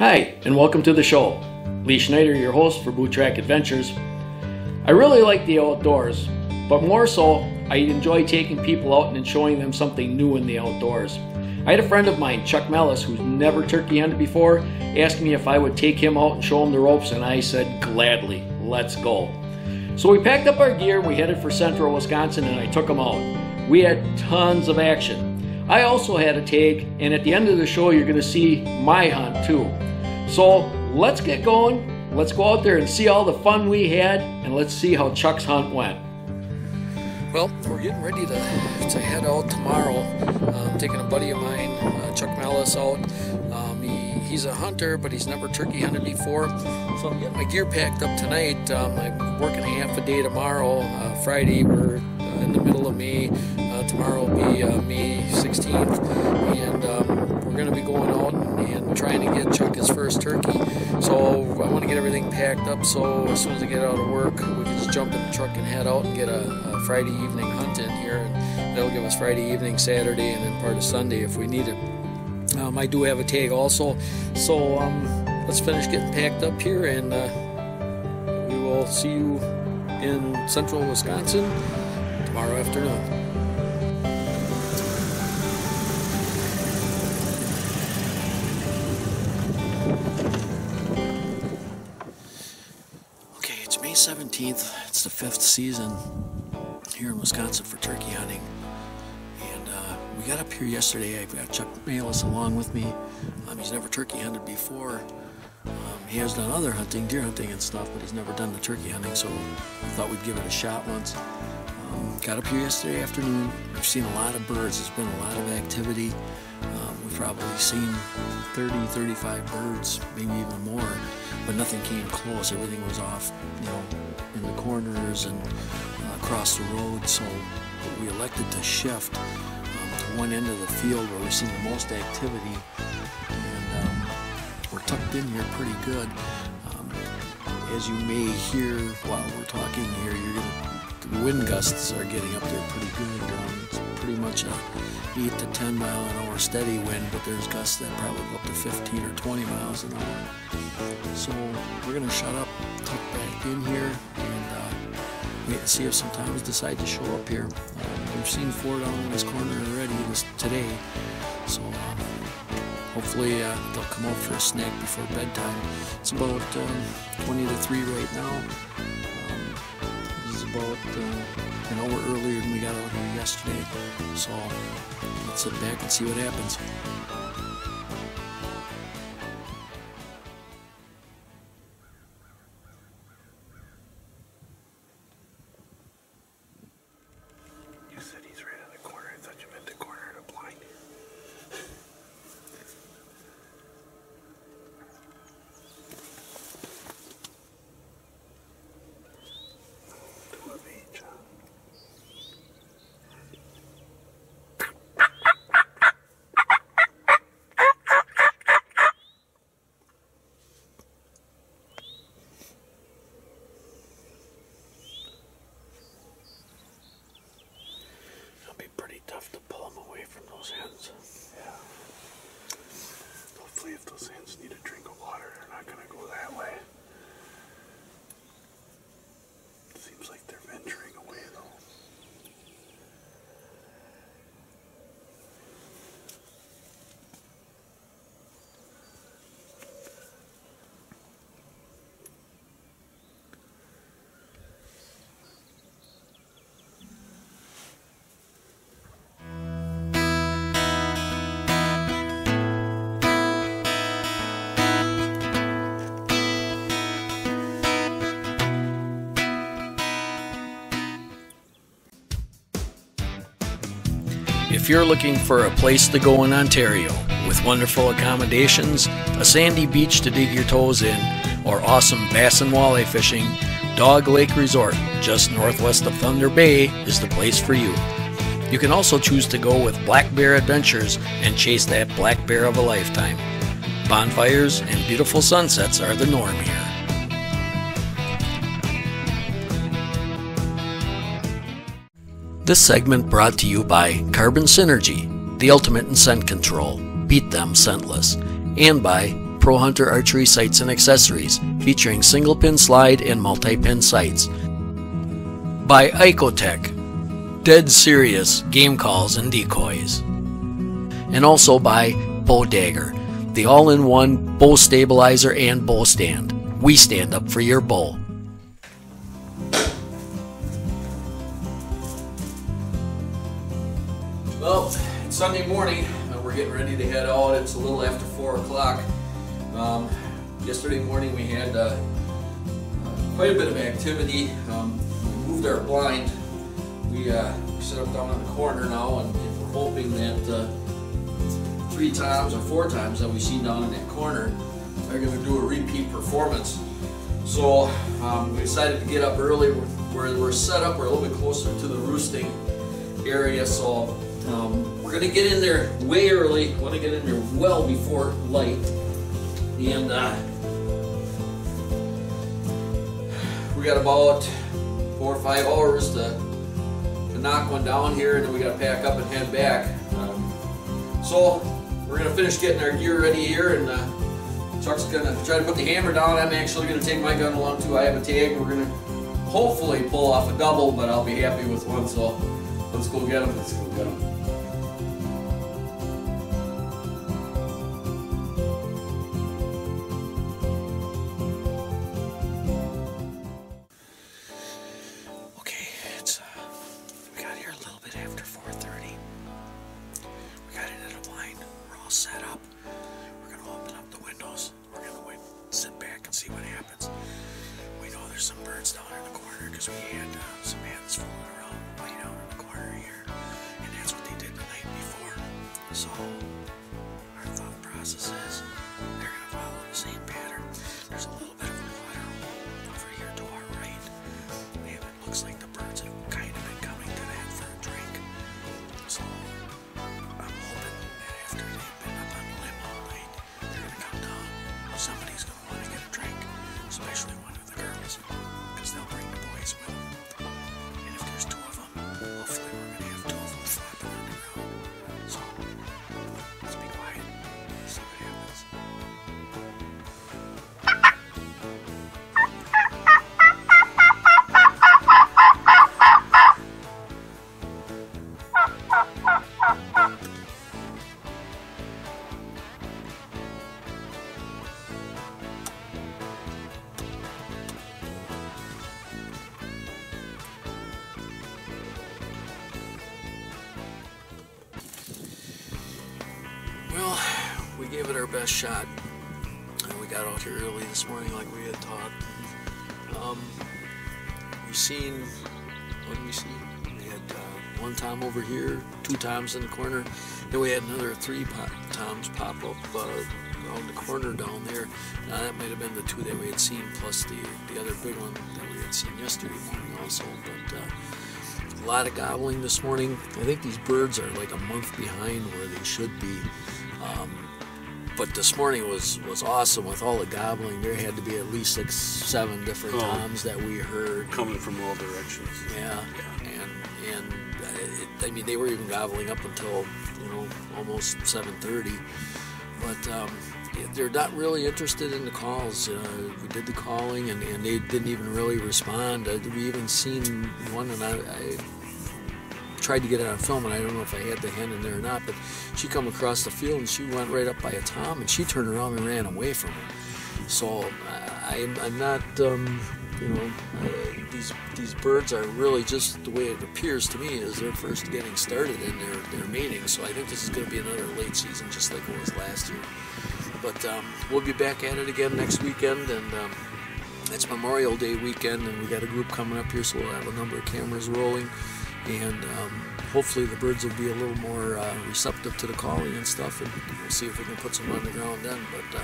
Hi, and welcome to the show. Lee Schneider, your host for Boot-Trac Adventures. I really like the outdoors, but more so, I enjoy taking people out and showing them something new in the outdoors. I had a friend of mine, Chuck Mellis, who's never turkey hunted before, asked me if I would take him out and show him the ropes, and I said, gladly, let's go. So we packed up our gear, we headed for central Wisconsin, and I took him out. We had tons of action. I also had a tag, and at the end of the show, you're going to see my hunt too. So let's get going. Let's go out there and see all the fun we had, and let's see how Chuck's hunt went. Well, we're getting ready to head out tomorrow. I'm taking a buddy of mine, Chuck Mellis, out. He's a hunter, but he's never turkey hunted before. So I'm getting my gear packed up tonight. I'm working half a day tomorrow. Friday, we're in the middle of May. Tomorrow will be May 16th. And we're going to be going out and trying to get Chuck his first turkey. So I want to get everything packed up so as soon as I get out of work, we can just jump in the truck and head out and get a Friday evening hunt in here. And that'll give us Friday evening, Saturday, and then part of Sunday if we need it. I do have a tag also, so let's finish getting packed up here, and we will see you in central Wisconsin tomorrow afternoon. Okay, it's May 17th. It's the 5th season here in Wisconsin for turkey hunting. We got up here yesterday. I've got Chuck Mellis along with me. He's never turkey hunted before. He has done other hunting, deer hunting and stuff, but he's never done the turkey hunting, so I thought we'd give it a shot once. Got up here yesterday afternoon. We've seen a lot of birds. There's been a lot of activity. We've probably seen 30, 35 birds, maybe even more, but nothing came close. Everything was off, in the corners and across the road, so we elected to shift one end of the field where we've seen the most activity, and we're tucked in here pretty good. As you may hear while we're talking here, the wind gusts are getting up there pretty good. It's pretty much a 8 to 10 mile an hour steady wind, but there's gusts that probably go up to 15 or 20 miles an hour. So we're going to shut up, tuck back in here, and wait and see if some times decide to show up here. We've seen 4 down in this corner already today, so hopefully they'll come out for a snack before bedtime. It's about 20 to 3 right now. This is about an hour earlier than we got out here yesterday, so let's sit back and see what happens. Tough to pull them away from those hens. Yeah. Hopefully if those hens need a drink of water, they're not going to go that way. It seems like they're venturing away though. If you're looking for a place to go in Ontario with wonderful accommodations, a sandy beach to dig your toes in, or awesome bass and walleye fishing, Dog Lake Resort, just northwest of Thunder Bay, is the place for you. You can also choose to go with Black Bear Adventures and chase that black bear of a lifetime. Bonfires and beautiful sunsets are the norm here. This segment brought to you by Carbon Synergy, the ultimate in scent control. Beat them scentless. And by Pro Hunter archery sights and accessories, featuring single pin slide and multi-pin sights. By Icotech, dead serious game calls and decoys. And also by Bow Dagger, the all-in-one bow stabilizer and bow stand. We stand up for your bow. Well, it's Sunday morning. We're getting ready to head out. It's a little after 4 o'clock. Yesterday morning we had quite a bit of activity. We moved our blind. We set up down in the corner now, and we're hoping that 3 times or 4 times that we see down in that corner are going to do a repeat performance. So we decided to get up early. We're set up. We're a little bit closer to the roosting area, so we're going to get in there way early. Want to get in there well before light, and we got about 4 or 5 hours to knock one down here, and then we got to pack up and head back. So we're going to finish getting our gear ready here, and Chuck's going to try to put the hammer down. I'm actually going to take my gun along too. I have a tag. We're going to hopefully pull off a double, but I'll be happy with one. So let's go get them. Let's go get them. Set up. We're going to open up the windows. We're going to sit back and see what happens. We know there's some birds down in the corner because we had some hens fooling around way down in the corner here, and that's what they did the night before. So our thought process is they're going to follow the same pattern. There's a little bit of water over here to our right, and it looks like the birds have kind of been coming to that for a drink. So I'm hoping that after they've been up on the limb all night, they're going to come down. Somebody's going to want to get a drink, especially one of the girls, because they'll bring the boys with them. And if there's 2 of them, hopefully we're going to have 2 of them flapping on the ground. So let's be quiet, see what happens. Well, we gave it our best shot. We got out here early this morning like we had thought. We seen, what did we see? We had 1 tom over here, 2 toms in the corner. Then we had another 3 toms pop up around the corner down there. Now that might have been the 2 that we had seen, plus the other big one that we had seen yesterday morning also. But a lot of gobbling this morning. I think these birds are like a month behind where they should be. But this morning was awesome with all the gobbling. There had to be at least 6, 7 different toms that we heard coming from all directions. Yeah. And I mean, they were even gobbling up until almost 7:30. But they're not really interested in the calls. We did the calling, and they didn't even really respond. We even seen one, and I tried to get it on film, and I don't know if I had the hen in there or not, but she come across the field and she went right up by a tom, and she turned around and ran away from him. So I'm not, these birds are really just the way it appears to me is they're first getting started in their mating. So I think this is going to be another late season, just like it was last year. But we'll be back at it again next weekend, and it's Memorial Day weekend, and we got a group coming up here, so we'll have a number of cameras rolling. And hopefully the birds will be a little more receptive to the calling and stuff, and we'll see if we can put some on the ground then. But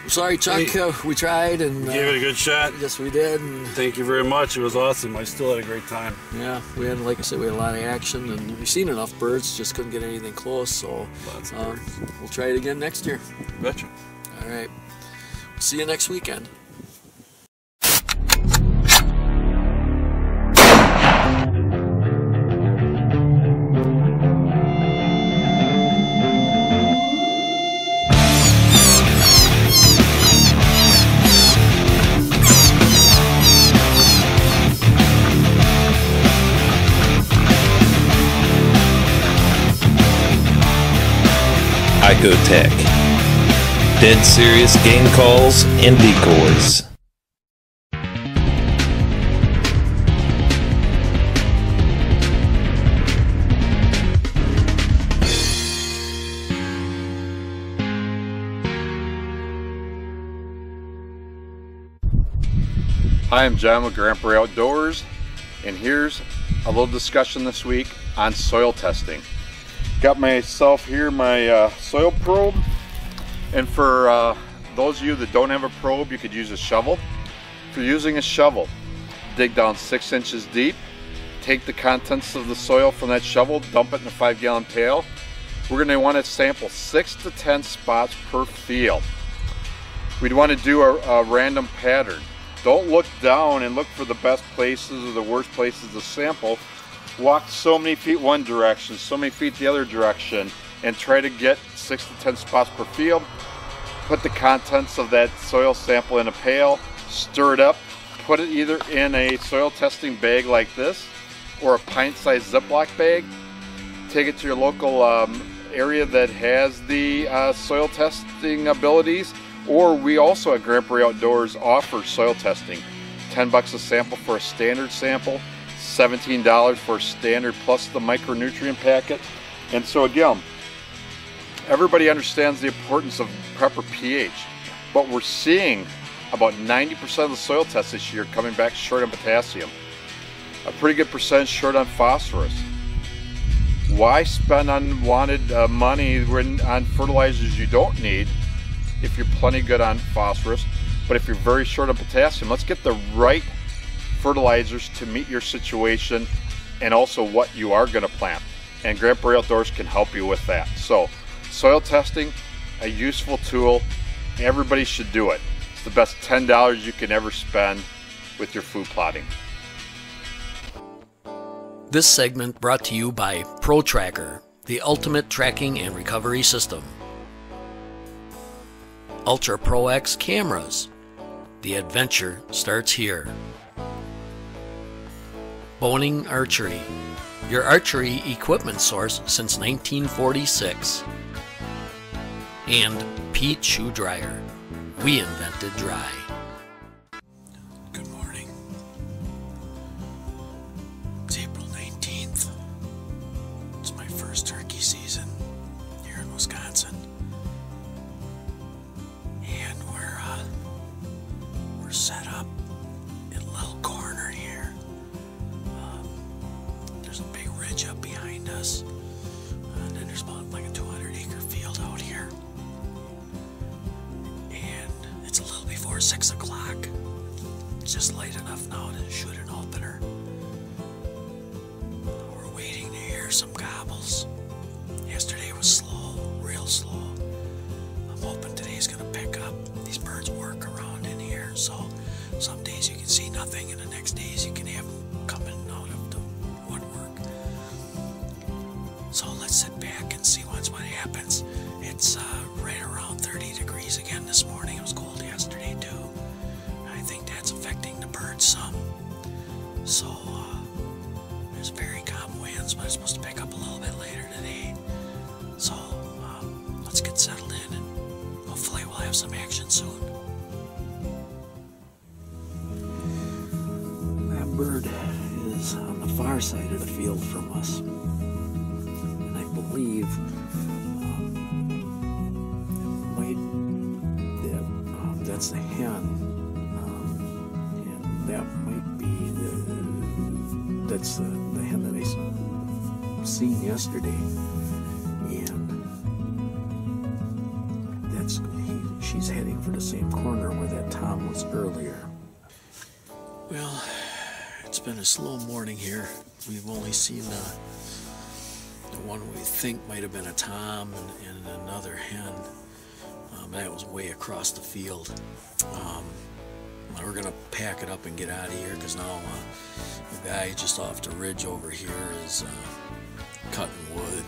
I'm sorry, Chuck, we tried and gave it a good shot. Yes, we did. And thank you very much. It was awesome. I still had a great time. Yeah, we had, like I said, we had a lot of action, and we've seen enough birds, just couldn't get anything close. So we'll try it again next year. Betcha. All right. See you next weekend. Ecotech. Dead serious game calls and decoys. Hi, I'm John with Grand Prairie Outdoors, and here's a little discussion this week on soil testing. Got myself here my soil probe, and for those of you that don't have a probe, you could use a shovel. If you're using a shovel, dig down 6 inches deep, take the contents of the soil from that shovel, dump it in a 5-gallon pail. We're going to want to sample 6 to 10 spots per field. We'd want to do a random pattern. Don't look down and look for the best places or the worst places to sample. Walk so many feet one direction, so many feet the other direction, and try to get 6 to 10 spots per field. Put the contents of that soil sample in a pail, stir it up, put it either in a soil testing bag like this or a pint-sized Ziploc bag. Take it to your local area that has the soil testing abilities. Or we also at Grand Prairie Outdoors offer soil testing. $10 a sample for a standard sample, $17 for standard plus the micronutrient packet. And so again, everybody understands the importance of proper pH, but we're seeing about 90% of the soil tests this year coming back short on potassium. A pretty good percentage short on phosphorus. Why spend unwanted money on fertilizers you don't need if you're plenty good on phosphorus? But if you're very short on potassium, let's get the right fertilizers to meet your situation and also what you are going to plant. And Grand Prairie Outdoors can help you with that. So soil testing, a useful tool. Everybody should do it. It's the best $10 you can ever spend with your food plotting. This segment brought to you by Boot-Trac, the ultimate tracking and recovery system. Ultra Pro X cameras. The adventure starts here. Boning Archery, your archery equipment source since 1946. And Pete Shoe Dryer. We invented dry. Good morning. It's April 19th. It's my first turkey season here in Wisconsin. And we're set up in a little corner here. There's a big ridge up behind us, and then there's about like a 200-acre field out here. And it's a little before 6 o'clock. It's just light enough now to shoot an opener. We're waiting to hear some gobbles. Yesterday was slow, real slow. I'm hoping today's gonna pick up. These birds work around in here, so some days you can see nothing, and the next days you can have them coming out of the woodwork. So let's sit back and see what happens. It's right around 30 degrees again this morning. It was cold yesterday too. I think that's affecting the birds some. So there's very calm winds, but it's supposed to pick up a little bit later today. So let's get settled in, and hopefully we'll have some action soon. That bird is on the far side of the field from us, and I believe that's the hen, and that might be that's the hen that I seen yesterday, and she's heading for the same corner where that tom was earlier. Well, it's been a slow morning here. We've only seen the one we think might have been a tom and another hen. That was way across the field. We're gonna pack it up and get out of here, because now the guy just off the ridge over here is cutting wood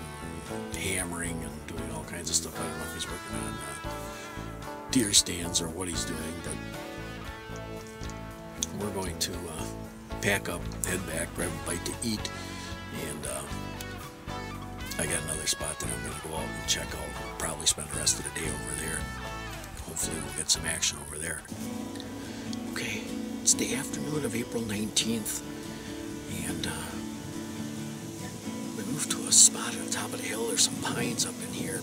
and hammering and doing all kinds of stuff. I don't know if he's working on deer stands or what he's doing, but we're going to pack up, head back, grab a bite to eat, and I got another spot that I'm going to go out and check out. Probably spend the rest of the day over there. Hopefully we'll get some action over there. Okay, it's the afternoon of April 19th, and we moved to a spot at the top of the hill. There's some pines up in here.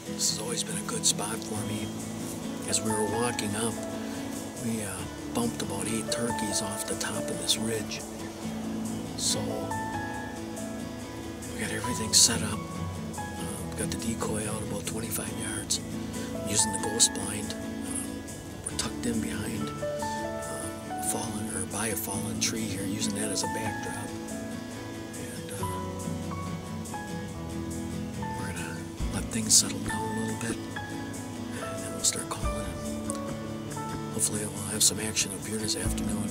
This has always been a good spot for me. As we were walking up, we bumped about 8 turkeys off the top of this ridge. So we got everything set up. Got the decoy out about 25 yards. I'm using the ghost blind. We're tucked in behind by a fallen tree here, using that as a backdrop. And we're gonna let things settle down a little bit, and then we'll start calling. Hopefully we'll have some action up here this afternoon.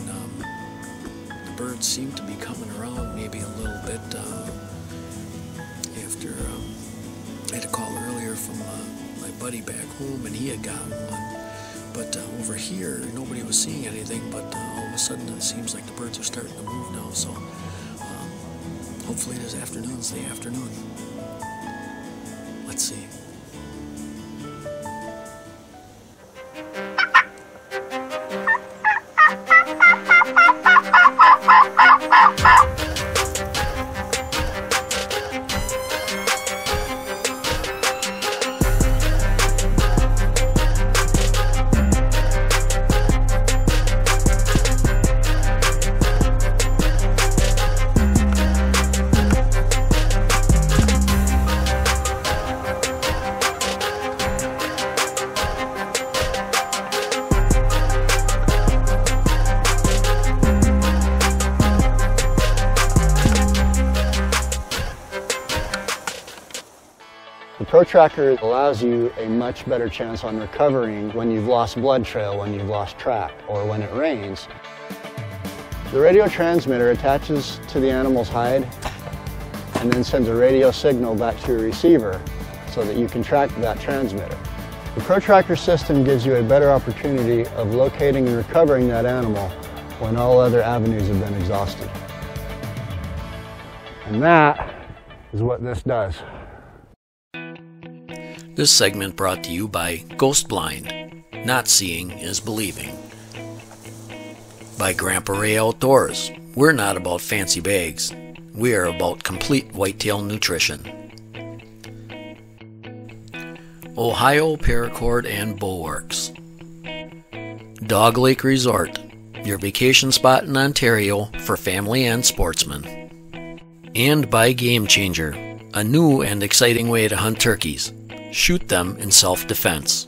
The birds seem to be coming around maybe a little bit after I had a call earlier from my buddy back home, and he had gotten one. But over here, nobody was seeing anything, but all of a sudden it seems like the birds are starting to move now. So hopefully this afternoon's the afternoon. Let's see. The Pro Tracker allows you a much better chance on recovering when you've lost blood trail, when you've lost track, or when it rains. The radio transmitter attaches to the animal's hide and then sends a radio signal back to a receiver so that you can track that transmitter. The Pro Tracker system gives you a better opportunity of locating and recovering that animal when all other avenues have been exhausted. And that is what this does. This segment brought to you by Ghost Blind. Not seeing is believing. By Grandpa Ray Outdoors. We're not about fancy bags. We are about complete whitetail nutrition. Ohio Paracord and Bulwarks. Dog Lake Resort. Your vacation spot in Ontario for family and sportsmen. And by Game Changer. A new and exciting way to hunt turkeys. Shoot them in self-defense.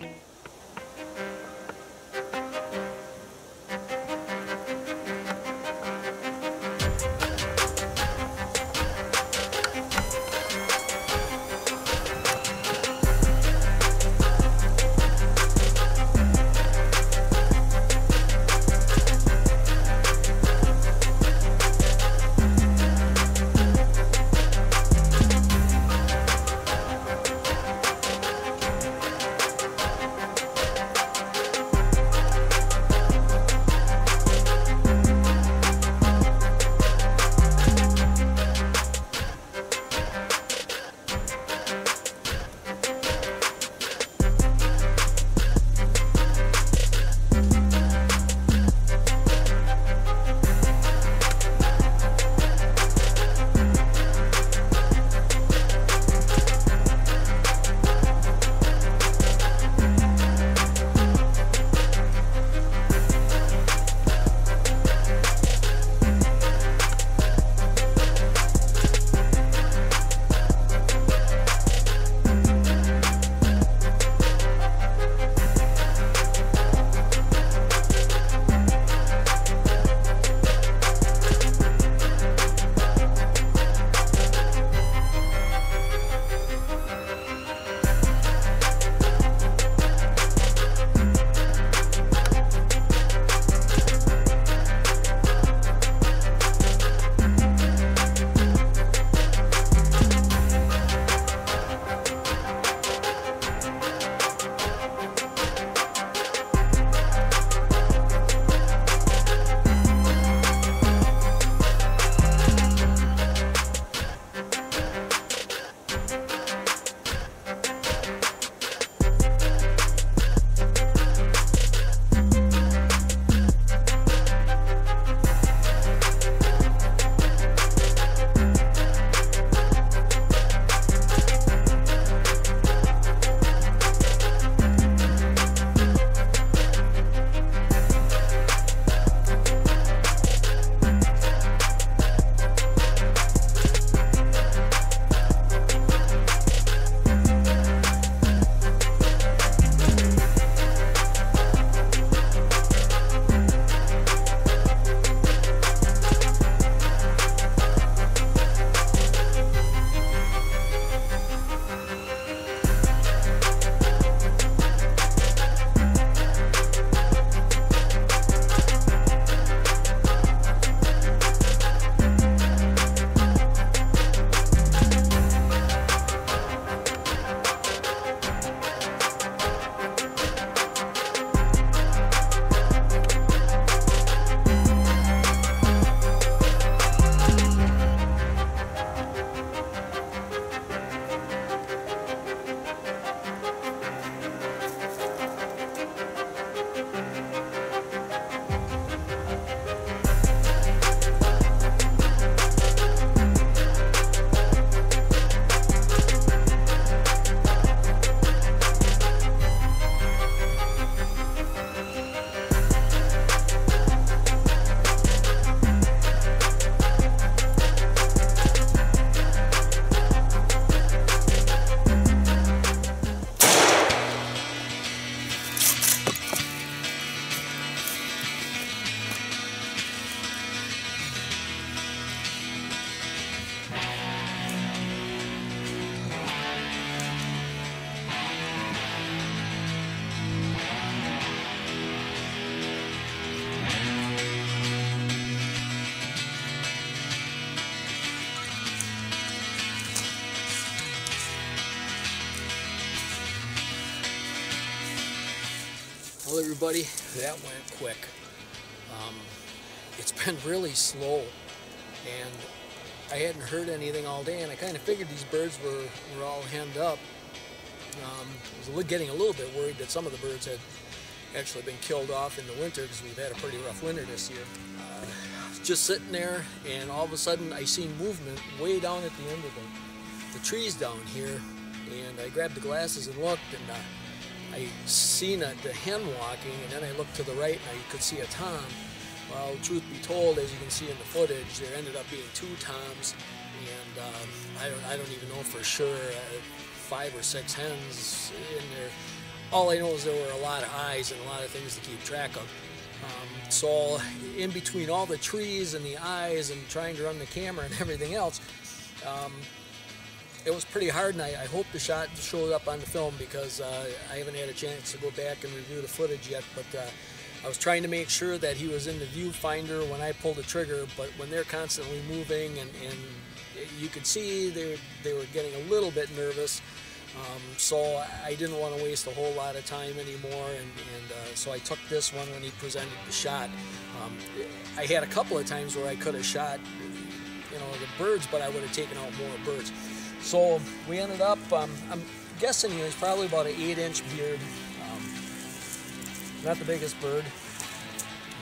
Well, everybody, that went quick. It's been really slow, and I hadn't heard anything all day, and I kind of figured these birds were all henned up. I was getting a little bit worried that some of the birds had actually been killed off in the winter, because we've had a pretty rough winter this year. Just sitting there, and all of a sudden I seen movement way down at the end of the trees down here, and I grabbed the glasses and looked, and I seen the hen walking, and then I looked to the right and I could see a tom. Well, truth be told, as you can see in the footage, there ended up being 2 toms, and I don't even know for sure, 5 or 6 hens in there. All I know is there were a lot of eyes and a lot of things to keep track of. So in between all the trees and the eyes and trying to run the camera and everything else, it was pretty hard, and I hope the shot showed up on the film, because I haven't had a chance to go back and review the footage yet, but I was trying to make sure that he was in the viewfinder when I pulled the trigger, but when they're constantly moving and you could see they were getting a little bit nervous, so I didn't want to waste a whole lot of time anymore, and so I took this one when he presented the shot. I had a couple of times where I could have shot, the birds, but I would have taken out more birds. So we ended up, I'm guessing he was probably about an 8-inch beard. Not the biggest bird,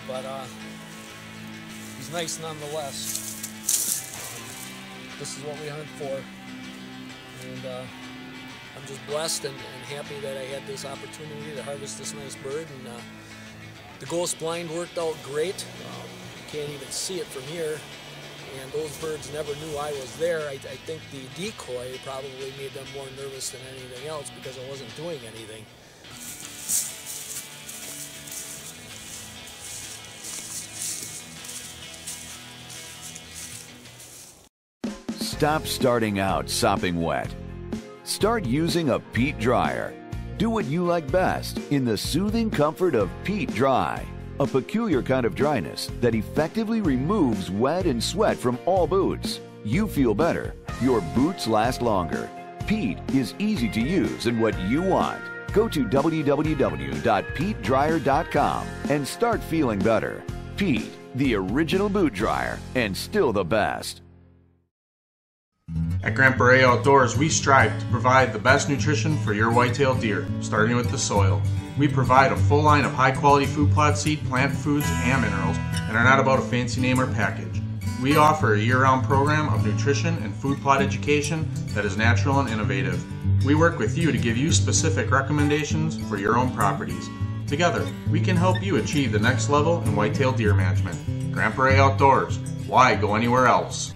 but he's nice nonetheless. This is what we hunt for, and I'm just blessed and happy that I had this opportunity to harvest this nice bird. And the ghost blind worked out great. You can't even see it from here, and those birds never knew I was there. I think the decoy probably made them more nervous than anything else, because I wasn't doing anything. Stop starting out sopping wet. Start using a peat dryer. Do what you like best in the soothing comfort of Peat Dry, a peculiar kind of dryness that effectively removes wet and sweat from all boots. You feel better. Your boots last longer. Peat is easy to use and what you want. Go to www.peatdryer.com and start feeling better. Peat, the original boot dryer, and still the best. At Grandpa Ray Outdoors, we strive to provide the best nutrition for your white-tailed deer, starting with the soil. We provide a full line of high-quality food plot seed, plant foods, and minerals, and are not about a fancy name or package. We offer a year-round program of nutrition and food plot education that is natural and innovative. We work with you to give you specific recommendations for your own properties. Together, we can help you achieve the next level in white-tailed deer management. Grandpa Ray Outdoors. Why go anywhere else?